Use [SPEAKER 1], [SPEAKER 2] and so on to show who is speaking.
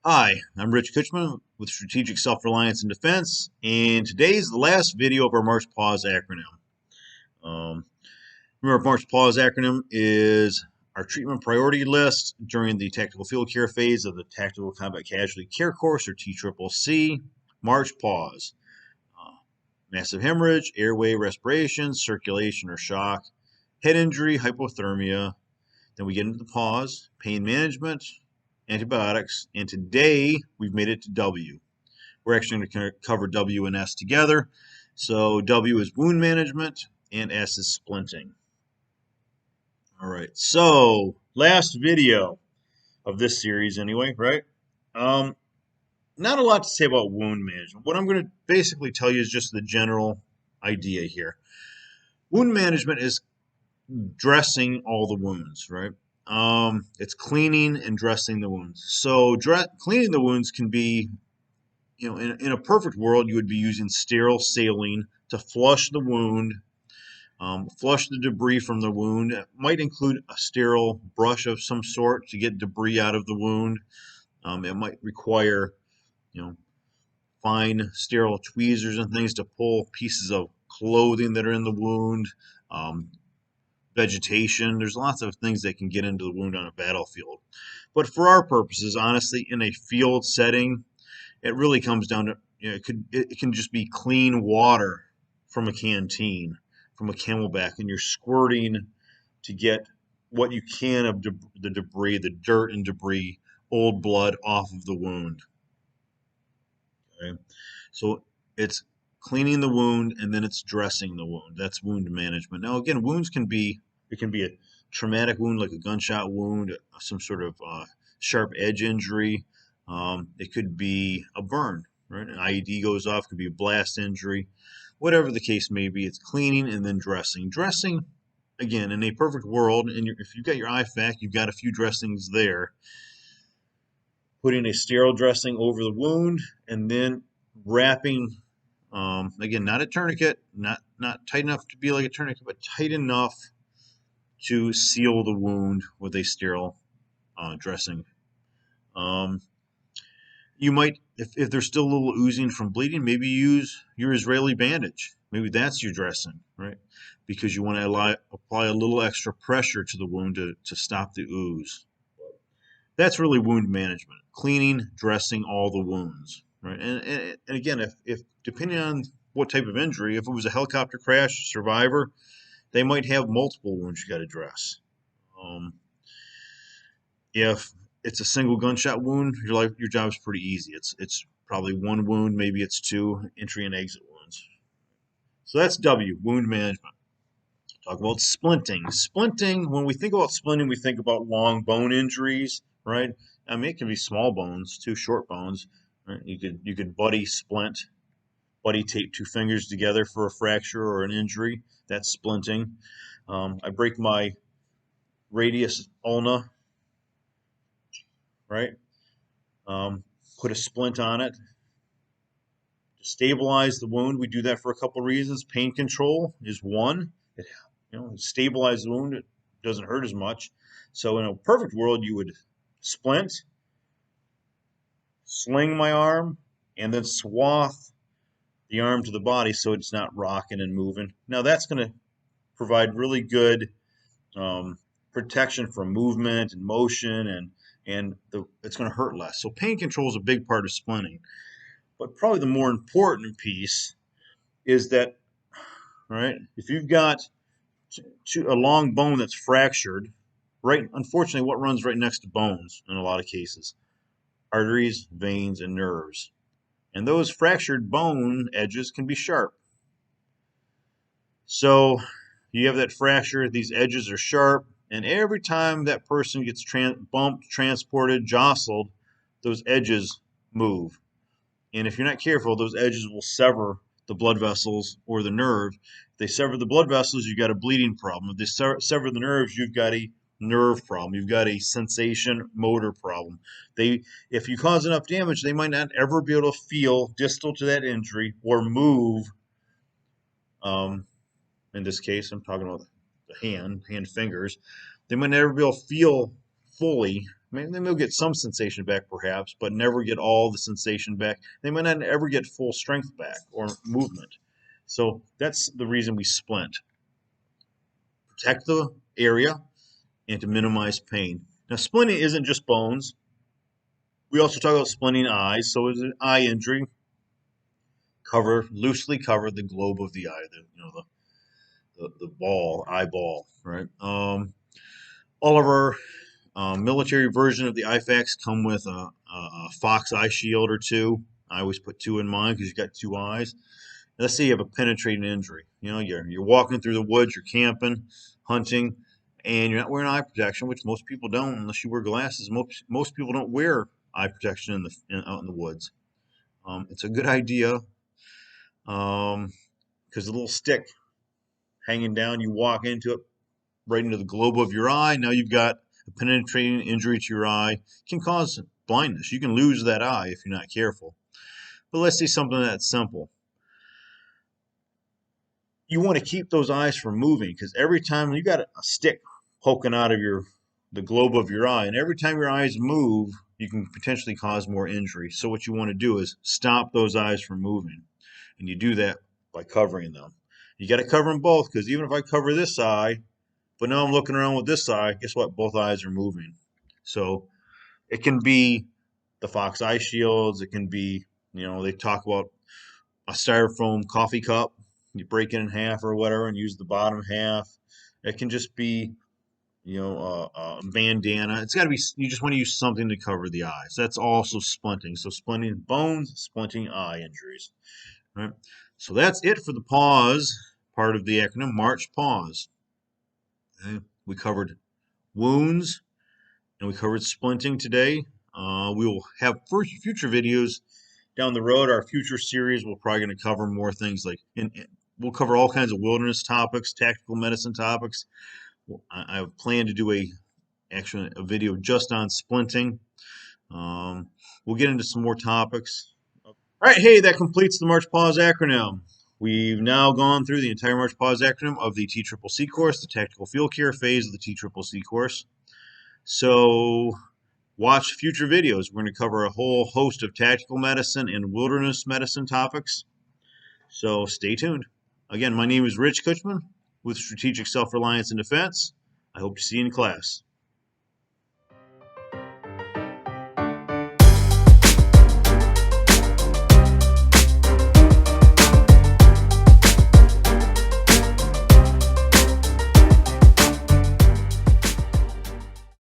[SPEAKER 1] Hi, I'm Rich Kuchman with Strategic Self-Reliance and Defense, and today is the last video of our March PAWS acronym. Um, Remember, March PAWS acronym is our treatment priority list during the tactical field care phase of the Tactical Combat Casualty Care Course, or TCCC. March PAWS: massive hemorrhage, airway respiration, circulation or shock, head injury, hypothermia. Then we get into the PAWS, pain management, antibiotics, and today we've made it to W. We're actually going to cover W and S together. So W is wound management and S is splinting. All right, so last video of this series anyway, right? Not a lot to say about wound management. What I'm going to basically tell you is just the general idea here. Wound management is dressing all the wounds, right? It's cleaning and dressing the wounds. So cleaning the wounds can be, in a perfect world, you would be using sterile saline to flush the wound, flush the debris from the wound. It might include a sterile brush of some sort to get debris out of the wound. It might require, you know, fine sterile tweezers and things to pull pieces of clothing that are in the wound. Vegetation. There's lots of things that can get into the wound on a battlefield. But for our purposes, honestly, in a field setting, it really comes down to, it can just be clean water from a canteen, from a camelback, and you're squirting to get what you can of the debris, the dirt and debris, old blood off of the wound. Okay, so it's cleaning the wound and then it's dressing the wound. That's wound management. Now, again, wounds can be, it can be a traumatic wound like a gunshot wound, some sort of sharp edge injury. It could be a burn, right? An IED goes off, could be a blast injury. Whatever the case may be, it's cleaning and then dressing. Dressing, again, in a perfect world, and if you've got your IFAC, you've got a few dressings there. Putting a sterile dressing over the wound and then wrapping, again, not a tourniquet, not tight enough to be like a tourniquet, but tight enough to seal the wound with a sterile dressing. You might, if there's still a little oozing from bleeding, maybe use your Israeli bandage. Maybe that's your dressing, right? Because you want to apply a little extra pressure to the wound to stop the ooze. That's really wound management: cleaning, dressing all the wounds, right? And again, if depending on what type of injury, if it was a helicopter crash survivor, they might have multiple wounds you got to dress. If it's a single gunshot wound, your job is pretty easy. It's probably one wound, maybe it's two entry and exit wounds. So that's W, wound management. Talk about splinting. Splinting, when we think about splinting, we think about long bone injuries, right? I mean, it can be small bones, too, short bones. Right? You could buddy splint, buddy tape two fingers together for a fracture or an injury. That's splinting. I break my radius ulna, right? Put a splint on it to stabilize the wound. We do that for a couple of reasons. Pain control is one. It stabilizes the wound. It doesn't hurt as much. So in a perfect world, you would splint, sling my arm, and then swath the arm to the body so it's not rocking and moving. Now that's going to provide really good protection from movement and motion, and it's going to hurt less. So pain control is a big part of splinting. But probably the more important piece is that, right, if you've got a long bone that's fractured, right, unfortunately, what runs right next to bones in a lot of cases? Arteries, veins, and nerves. And those fractured bone edges can be sharp. So you have that fracture, these edges are sharp, and every time that person gets bumped, transported, jostled, those edges move. And if you're not careful, those edges will sever the blood vessels or the nerve. If they sever the blood vessels, you've got a bleeding problem. If they sever the nerves, you've got a nerve problem. You've got a sensation motor problem. If you cause enough damage, they might not ever be able to feel distal to that injury or move. In this case, I'm talking about the hand fingers. They might never be able to feel fully Maybe they may get some sensation back, perhaps, but never get all the sensation back. They might not ever get full strength back or movement. So that's the reason we splint. Protect the area and to minimize pain. Now, splinting isn't just bones. We also talk about splinting eyes. So it's an eye injury. Loosely cover the globe of the eye, the ball, eyeball, right? All of our military version of the IFAKs come with a fox eye shield or two. I always put two in mine because you've got two eyes. Let's say you have a penetrating injury. You're walking through the woods, you're camping, hunting, and you're not wearing eye protection, which most people don't unless you wear glasses. Most people don't wear eye protection out in the woods. It's a good idea because the little stick hanging down, you walk into it right into the globe of your eye. Now you've got a penetrating injury to your eye. It can cause blindness. You can lose that eye if you're not careful. But let's say something that's simple. You want to keep those eyes from moving because every time you got a stick poking out of the globe of your eye, and every time your eyes move, you can potentially cause more injury. So what you want to do is stop those eyes from moving, and you do that by covering them. You got to cover them both because even if I cover this eye, but now I'm looking around with this eye, guess what? Both eyes are moving. So it can be the fox eye shields. It can be, they talk about a styrofoam coffee cup. You break it in half or whatever and use the bottom half. It can just be, a bandana. It's got to be, you just want to use something to cover the eyes. That's also splinting. So splinting bones, splinting eye injuries. Right? So that's it for the PAWS part of the acronym, March PAWS. Okay? We covered wounds and we covered splinting today. We will have future videos down the road. Our future series, we're probably going to cover more things we'll cover all kinds of wilderness topics, tactical medicine topics. I plan to do a video just on splinting. We'll get into some more topics. All right, hey, that completes the March PAWS acronym. We've now gone through the entire March PAWS acronym of the TCCC course, the Tactical Field Care phase of the TCCC course. So watch future videos. We're going to cover a whole host of tactical medicine and wilderness medicine topics. So stay tuned. Again, my name is Rich Kutchman with Strategic Self-Reliance and Defense. I hope to see you in class.